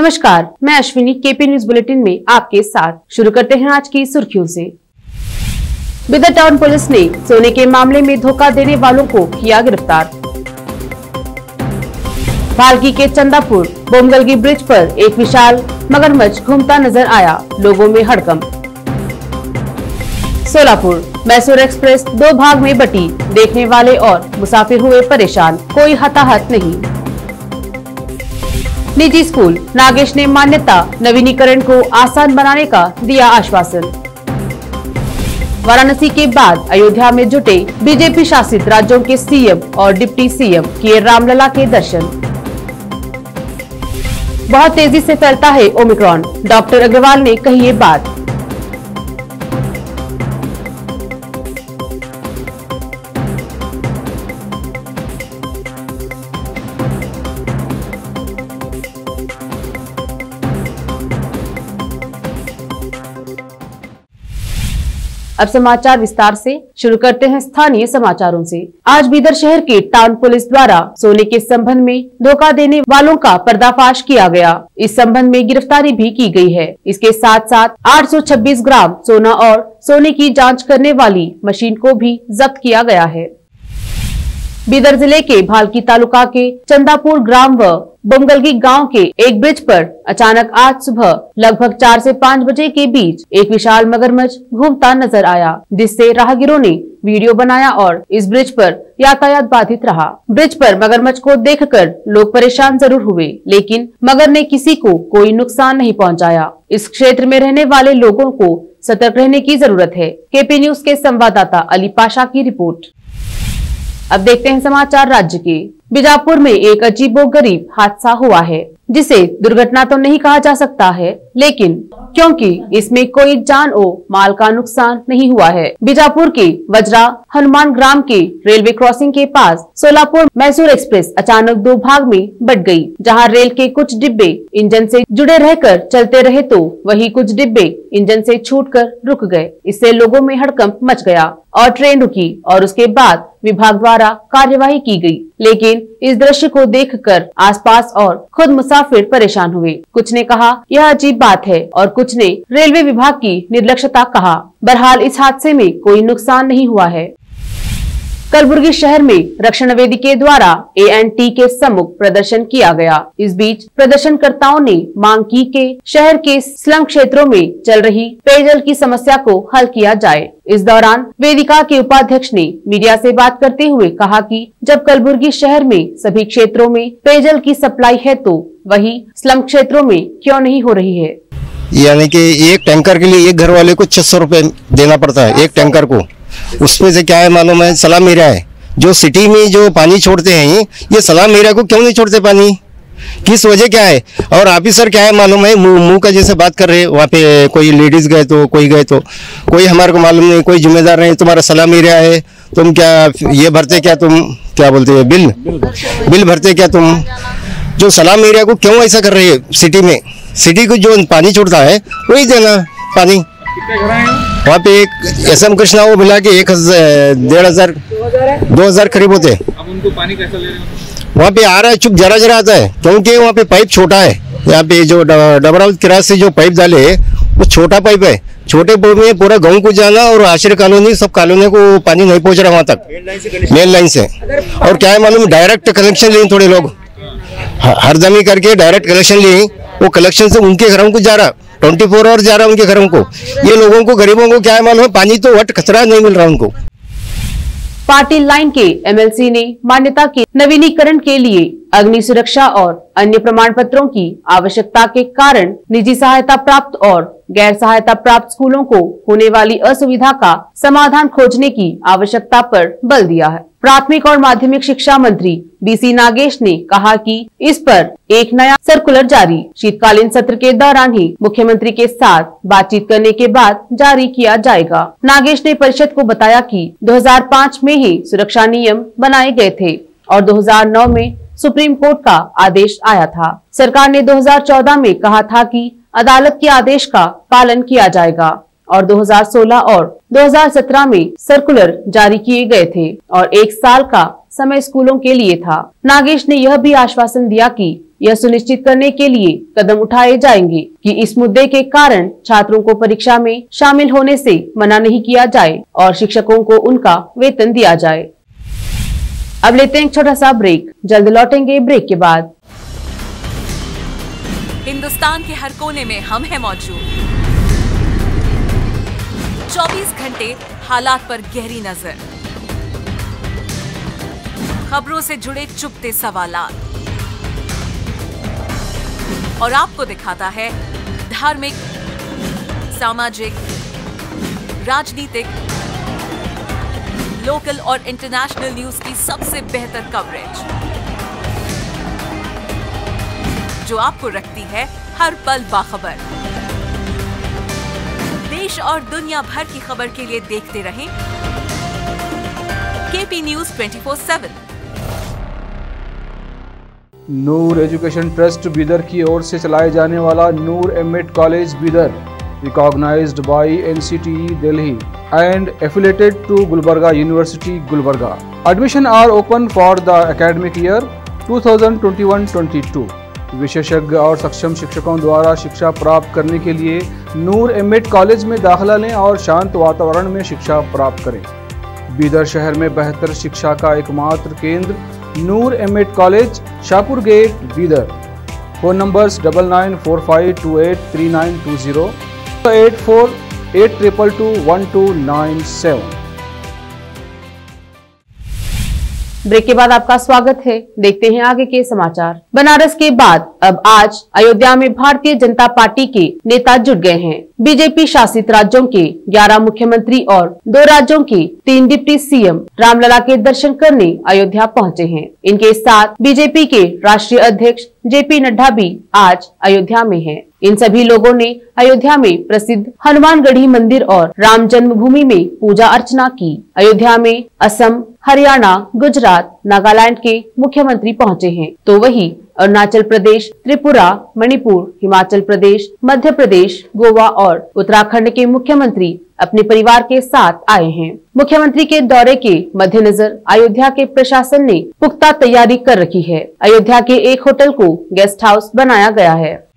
नमस्कार, मैं Ashwini KP news bulletin में आपके साथ। शुरू करते हैं आज की सुर्खियों से। बिदर टाउन पुलिस ने सोने के मामले में धोखा देने वालों को किया गिरफ्तार। भालकी के चंदापुर बोमगलगी ब्रिज पर एक विशाल मगरमच्छ घूमता नजर आया, लोगों में हड़कंप। सोलापुर मैसूर एक्सप्रेस 2 भाग में बटी, देखने वाले और मुसाफिर हुए परेशान, कोई हताहत नहीं। निजी स्कूल नागेश ने मान्यता नवीनीकरण को आसान बनाने का दिया आश्वासन। वाराणसी के बाद अयोध्या में जुटे बीजेपी शासित राज्यों के सीएम और डिप्टी सीएम किए रामलला के दर्शन। बहुत तेजी से फैलता है ओमिक्रॉन, डॉक्टर अग्रवाल ने कही ये बात। अब समाचार विस्तार से। शुरू करते हैं स्थानीय समाचारों से। आज बीदर शहर के टाउन पुलिस द्वारा सोने के संबंध में धोखा देने वालों का पर्दाफाश किया गया। इस संबंध में गिरफ्तारी भी की गई है। इसके साथ साथ 826 ग्राम सोना और सोने की जांच करने वाली मशीन को भी जब्त किया गया है। बीदर जिले के भालकी तालुका के चंदापुर ग्राम व बोमगलगी गांव के एक ब्रिज पर अचानक आज सुबह लगभग 4 से 5 बजे के बीच एक विशाल मगरमच्छ घूमता नजर आया, जिससे राहगीरों ने वीडियो बनाया और इस ब्रिज पर यातायात बाधित रहा। ब्रिज पर मगरमच्छ को देखकर लोग परेशान जरूर हुए, लेकिन मगर ने किसी को कोई नुकसान नहीं पहुंचाया। इस क्षेत्र में रहने वाले लोगों को सतर्क रहने की जरूरत है। केपी न्यूज के संवाददाता अली पाशा की रिपोर्ट। अब देखते हैं समाचार राज्य के। बीजापुर में एक अजीबोगरीब हादसा हुआ है, जिसे दुर्घटना तो नहीं कहा जा सकता है, लेकिन क्योंकि इसमें कोई जान और माल का नुकसान नहीं हुआ है। बीजापुर के वज्रा हनुमान ग्राम के रेलवे क्रॉसिंग के पास सोलापुर मैसूर एक्सप्रेस अचानक 2 भाग में बट गई, जहां रेल के कुछ डिब्बे इंजन से जुड़े रहकर चलते रहे तो वही कुछ डिब्बे इंजन से छूटकर रुक गए। इससे लोगों में हड़कंप मच गया और ट्रेन रुकी और उसके बाद विभाग द्वारा कार्यवाही की गई, लेकिन इस दृश्य को देखकर आसपास और खुद मुसाफिर परेशान हुए। कुछ ने कहा यह अजीब बात है और कुछ ने रेलवे विभाग की निर्लक्ष्यता कहा। बहरहाल इस हादसे में कोई नुकसान नहीं हुआ है। कलबुर्गी शहर में रक्षण वेदी के द्वारा ANT के सम्मुख प्रदर्शन किया गया। इस बीच प्रदर्शनकर्ताओं ने मांग की कि शहर के स्लम क्षेत्रों में चल रही पेयजल की समस्या को हल किया जाए। इस दौरान वेदिका के उपाध्यक्ष ने मीडिया से बात करते हुए कहा कि जब कलबुर्गी शहर में सभी क्षेत्रों में पेयजल की सप्लाई है तो वही स्लम क्षेत्रों में क्यों नहीं हो रही है। यानी कि एक टैंकर के लिए एक घर वाले को 600 रुपए देना पड़ता है एक टैंकर को। उसमें से क्या है मालूम है, सलाम एरिया है, जो सिटी में जो पानी छोड़ते हैं ये सलाम एरिया को क्यों नहीं छोड़ते पानी, किस वजह क्या है। और ऑफिसर क्या है मालूम है, मुंह का जैसे बात कर रहे हैं, वहाँ पे कोई लेडीज गए तो कोई गए तो कोई हमारे को मालूम नहीं, कोई जिम्मेदार नहीं। तुम्हारा सलाम एरिया है, तुम क्या ये भरते, क्या तुम क्या बोलते हैं बिल भरते क्या तुम, जो सलाम एरिया को क्यों ऐसा कर रहे हैं। सिटी में सिटी को जो पानी छोड़ता है वही देना पानी। वहाँ पे एक SM कृष्णा वो मिला के 1,500 2,000 करीब होते हैं। अब उनको पानी कैसा ले रहे हो? वहाँ पे आ रहा है, चुप जरा आता है, क्योंकि वहाँ पे पाइप छोटा है। यहाँ पे जो डबराउद किरास से जो पाइप डाले है वो छोटा पाइप है। छोटे पाइप में पूरा गाँव को जाना और आश्रय कॉलोनी सब कॉलोनी को पानी नहीं पहुँच रहा वहाँ तक मेन लाइन से। और क्या है मालूम, डायरेक्ट कनेक्शन लिए थोड़े लोग हर जमी करके डायरेक्ट कनेक्शन लिए, वो कलेक्शन से उनके घरों को जा रहा, 24 आवर जा रहा उनके घरों को। ये लोगों को गरीबों को क्या है मालूम है, पानी तो वट कचरा नहीं मिल रहा उनको। पार्टी लाइन के MLC ने मान्यता के नवीनीकरण के लिए अग्नि सुरक्षा और अन्य प्रमाण पत्रों की आवश्यकता के कारण निजी सहायता प्राप्त और गैर सहायता प्राप्त स्कूलों को होने वाली असुविधा का समाधान खोजने की आवश्यकता पर बल दिया है। प्राथमिक और माध्यमिक शिक्षा मंत्री BC नागेश ने कहा कि इस पर एक नया सर्कुलर जारी शीतकालीन सत्र के दौरान ही मुख्यमंत्री के साथ बातचीत करने के बाद जारी किया जाएगा। नागेश ने परिषद को बताया कि 2005 में ही सुरक्षा नियम बनाए गए थे और 2009 में सुप्रीम कोर्ट का आदेश आया था। सरकार ने 2014 में कहा था कि अदालत के आदेश का पालन किया जाएगा और 2016 और 2017 में सर्कुलर जारी किए गए थे और 1 साल का समय स्कूलों के लिए था। नागेश ने यह भी आश्वासन दिया कि यह सुनिश्चित करने के लिए कदम उठाए जाएंगे कि इस मुद्दे के कारण छात्रों को परीक्षा में शामिल होने से मना नहीं किया जाए और शिक्षकों को उनका वेतन दिया जाए। अब लेते हैं एक छोटा सा ब्रेक, जल्द लौटेंगे ब्रेक के बाद। हिंदुस्तान के हर कोने में हम हैं मौजूद, 24 घंटे हालात पर गहरी नजर, खबरों से जुड़े चुपते सवालात और आपको दिखाता है धार्मिक, सामाजिक, राजनीतिक, लोकल और इंटरनेशनल न्यूज की सबसे बेहतर कवरेज, जो आपको रखती है हर पल बाखबर। देश और दुनिया भर की खबर के लिए देखते रहें KP news 24/7। Noor education trust Bidar की ओर से चलाए जाने वाला Noor M Ed college Bidar, recognized by NCTE Delhi and affiliated to Gulbarga University, Gulbarga. Admission are open for the academic year 2021-22. विशेषज्ञ और सक्षम शिक्षकों द्वारा शिक्षा प्राप्त करने के लिए नूर एमएड कॉलेज में दाखिला लें और शांत वातावरण में शिक्षा प्राप्त करें। बीदर शहर में बेहतर शिक्षा का एकमात्र केंद्र Noor M Ed college, Shahpur gate, Bidar. Phone numbers 9945283920, 8482221297। Break के बाद आपका स्वागत है। देखते हैं आगे के समाचार। बनारस के बाद अब आज अयोध्या में भारतीय जनता पार्टी के नेता जुट गए हैं। बीजेपी शासित राज्यों के 11 मुख्यमंत्री और 2 राज्यों के 3 डिप्टी सीएम रामलला के दर्शन करने अयोध्या पहुंचे हैं। इनके साथ बीजेपी के राष्ट्रीय अध्यक्ष JP नड्डा भी आज अयोध्या में हैं। इन सभी लोगों ने अयोध्या में प्रसिद्ध हनुमानगढ़ी मंदिर और राम जन्मभूमि में पूजा अर्चना की। अयोध्या में असम, हरियाणा, गुजरात, नागालैंड के मुख्यमंत्री पहुंचे हैं, तो वहीं अरुणाचल प्रदेश, त्रिपुरा, मणिपुर, हिमाचल प्रदेश, मध्य प्रदेश, गोवा और उत्तराखंड के मुख्यमंत्री अपने परिवार के साथ आए हैं। मुख्यमंत्री के दौरे के मद्देनजर अयोध्या के प्रशासन ने पुख्ता तैयारी कर रखी है। अयोध्या के एक होटल को गेस्ट हाउस बनाया गया है।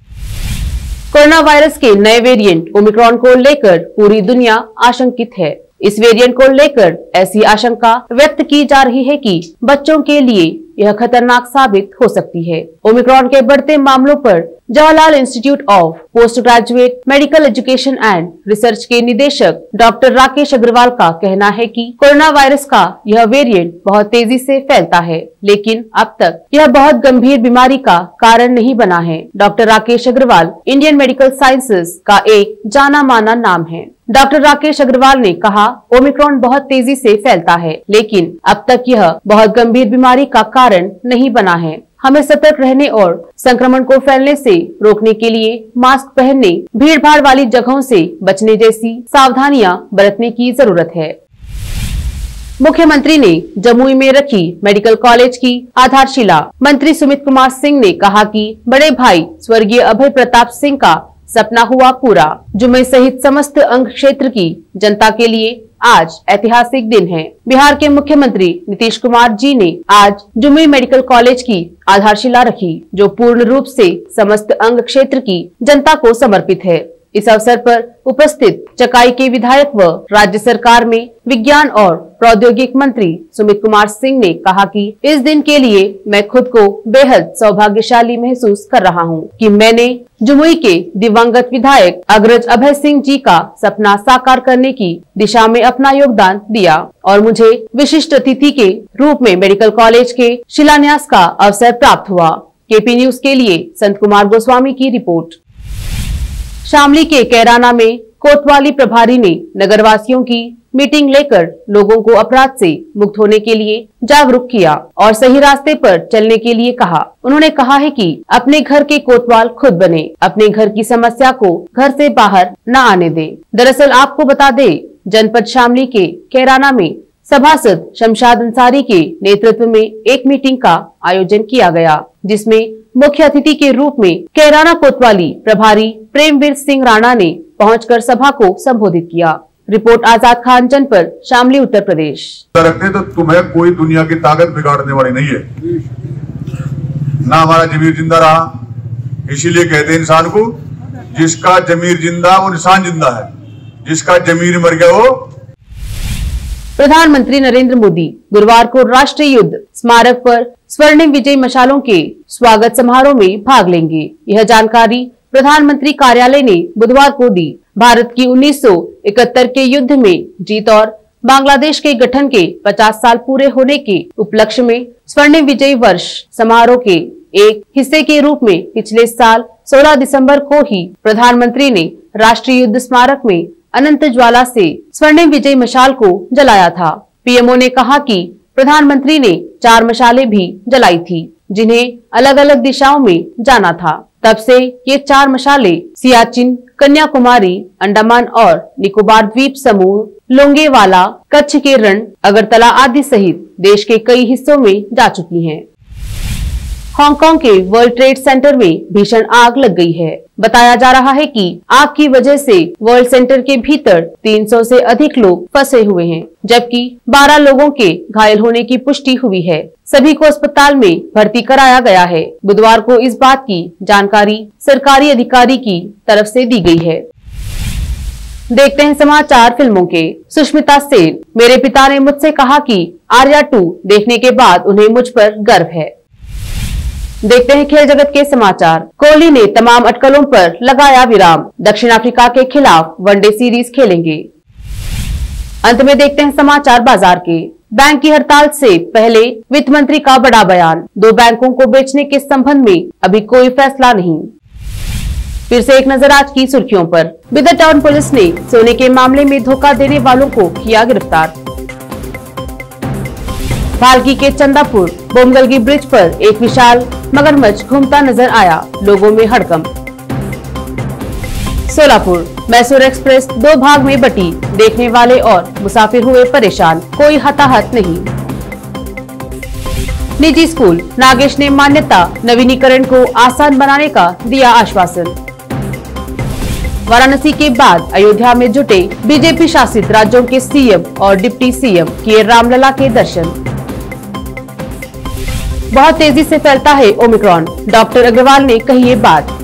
कोरोना वायरस के नए वेरिएंट ओमिक्रॉन को लेकर पूरी दुनिया आशंकित है। इस वेरिएंट को लेकर ऐसी आशंका व्यक्त की जा रही है कि बच्चों के लिए यह खतरनाक साबित हो सकती है। ओमिक्रॉन के बढ़ते मामलों पर Jawaharlal institute of post graduate medical education and research के निदेशक डॉक्टर राकेश अग्रवाल का कहना है कि कोरोना वायरस का यह वेरिएंट बहुत तेजी से फैलता है, लेकिन अब तक यह बहुत गंभीर बीमारी का कारण नहीं बना है। Doctor Rakesh Agrawal Indian medical sciences का एक जाना माना नाम है। डॉक्टर राकेश अग्रवाल ने कहा, ओमिक्रॉन बहुत तेजी से फैलता है, लेकिन अब तक यह बहुत गंभीर बीमारी का कारण नहीं बना है। हमें सतर्क रहने और संक्रमण को फैलने से रोकने के लिए मास्क पहनने, भीड़ भाड़ वाली जगहों से बचने जैसी सावधानियां बरतने की जरूरत है। मुख्यमंत्री ने जमुई में रखी मेडिकल कॉलेज की आधारशिला। मंत्री सुमित कुमार सिंह ने कहा कि बड़े भाई स्वर्गीय अभय प्रताप सिंह का सपना हुआ पूरा। जुम्मे सहित समस्त अंग क्षेत्र की जनता के लिए आज ऐतिहासिक दिन है। बिहार के मुख्यमंत्री नीतीश कुमार जी ने आज जुम्मे मेडिकल कॉलेज की आधारशिला रखी, जो पूर्ण रूप से समस्त अंग क्षेत्र की जनता को समर्पित है। इस अवसर पर उपस्थित चकाई के विधायक व राज्य सरकार में विज्ञान और प्रौद्योगिक मंत्री सुमित कुमार सिंह ने कहा कि इस दिन के लिए मैं खुद को बेहद सौभाग्यशाली महसूस कर रहा हूं कि मैंने जमुई के दिवंगत विधायक अग्रज अभय सिंह जी का सपना साकार करने की दिशा में अपना योगदान दिया और मुझे विशिष्ट अतिथि के रूप में मेडिकल कॉलेज के शिलान्यास का अवसर प्राप्त हुआ। केपी न्यूज के लिए संत कुमार गोस्वामी की रिपोर्ट। शामली के कैराना में कोतवाली प्रभारी ने नगरवासियों की मीटिंग लेकर लोगों को अपराध से मुक्त होने के लिए जागरूक किया और सही रास्ते पर चलने के लिए कहा। उन्होंने कहा है कि अपने घर के कोतवाल खुद बने, अपने घर की समस्या को घर से बाहर न आने दें। दरअसल आपको बता दें, जनपद शामली के कैराना में सभासद शमशाद अंसारी के नेतृत्व में एक मीटिंग का आयोजन किया गया, जिसमें मुख्य अतिथि के रूप में कैराना कोतवाली प्रभारी प्रेमवीर सिंह राणा ने पहुंचकर सभा को संबोधित किया। रिपोर्ट आजाद खान, जनपद शामली, उत्तर प्रदेश। रखते तो तुम्हें कोई दुनिया की ताकत बिगाड़ने वाली नहीं है। ना हमारा जमीर जिंदा रहा, इसीलिए कहते हैं इंसान को, जिसका जमीर जिंदा वो इंसान जिंदा है, जिसका जमीर मर गया वो। प्रधानमंत्री नरेंद्र मोदी गुरुवार को राष्ट्रीय युद्ध स्मारक पर स्वर्णिम विजय मशालों के स्वागत समारोह में भाग लेंगे। यह जानकारी प्रधानमंत्री कार्यालय ने बुधवार को दी। भारत की 1971 के युद्ध में जीत और बांग्लादेश के गठन के 50 साल पूरे होने के उपलक्ष्य में स्वर्णिम विजय वर्ष समारोह के एक हिस्से के रूप में पिछले साल 16 दिसंबर को ही प्रधानमंत्री ने राष्ट्रीय युद्ध स्मारक में अनंत ज्वाला से स्वर्णिम विजय मशाल को जलाया था। पीएमओ ने कहा कि प्रधानमंत्री ने 4 मशालें भी जलाई थी, जिन्हें अलग अलग दिशाओं में जाना था। तब से ये 4 मशालें सियाचिन, कन्याकुमारी, अंडमान और निकोबार द्वीप समूह, लोंगेवाला, कच्छ के रण, अगरतला आदि सहित देश के कई हिस्सों में जा चुकी हैं। हांगकांग के वर्ल्ड ट्रेड सेंटर में भीषण आग लग गई है। बताया जा रहा है कि आग की वजह से वर्ल्ड सेंटर के भीतर 300 से अधिक लोग फंसे हुए हैं, जबकि 12 लोगों के घायल होने की पुष्टि हुई है। सभी को अस्पताल में भर्ती कराया गया है। बुधवार को इस बात की जानकारी सरकारी अधिकारी की तरफ से दी गई है। देखते हैं समाचार फिल्मों के। सुष्मिता सेन, मेरे पिता ने मुझसे कहा कि आर्या 2 देखने के बाद उन्हें मुझ पर गर्व है। देखते हैं खेल जगत के समाचार। कोहली ने तमाम अटकलों पर लगाया विराम, दक्षिण अफ्रीका के खिलाफ वनडे सीरीज खेलेंगे। अंत में देखते हैं समाचार बाजार के। बैंक की हड़ताल से पहले वित्त मंत्री का बड़ा बयान, 2 बैंकों को बेचने के संबंध में अभी कोई फैसला नहीं। फिर से एक नजर आज की सुर्खियों पर। बिदर टाउन पुलिस ने सोने के मामले में धोखा देने वालों को किया गिरफ्तार। भालकी के चंदापुर बोमगलगी ब्रिज पर एक विशाल मगरमच्छ घूमता नजर आया, लोगों में हड़कंप। सोलापुर मैसूर एक्सप्रेस 2 भाग में बटी, देखने वाले और मुसाफिर हुए परेशान, कोई हताहत नहीं। निजी स्कूल नागेश ने मान्यता नवीनीकरण को आसान बनाने का दिया आश्वासन। वाराणसी के बाद अयोध्या में जुटे बीजेपी शासित राज्यों के सीएम और डिप्टी सीएम किए रामलला के दर्शन। बहुत तेजी से फैलता है ओमिक्रॉन, डॉक्टर अग्रवाल ने कही ये बात।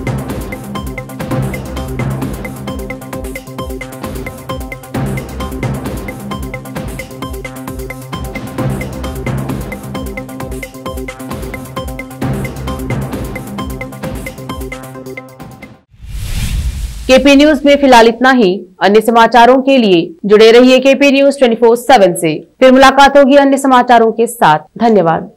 केपी न्यूज में फिलहाल इतना ही। अन्य समाचारों के लिए जुड़े रहिए केपी न्यूज 24/7 से। फिर मुलाकात होगी अन्य समाचारों के साथ। धन्यवाद।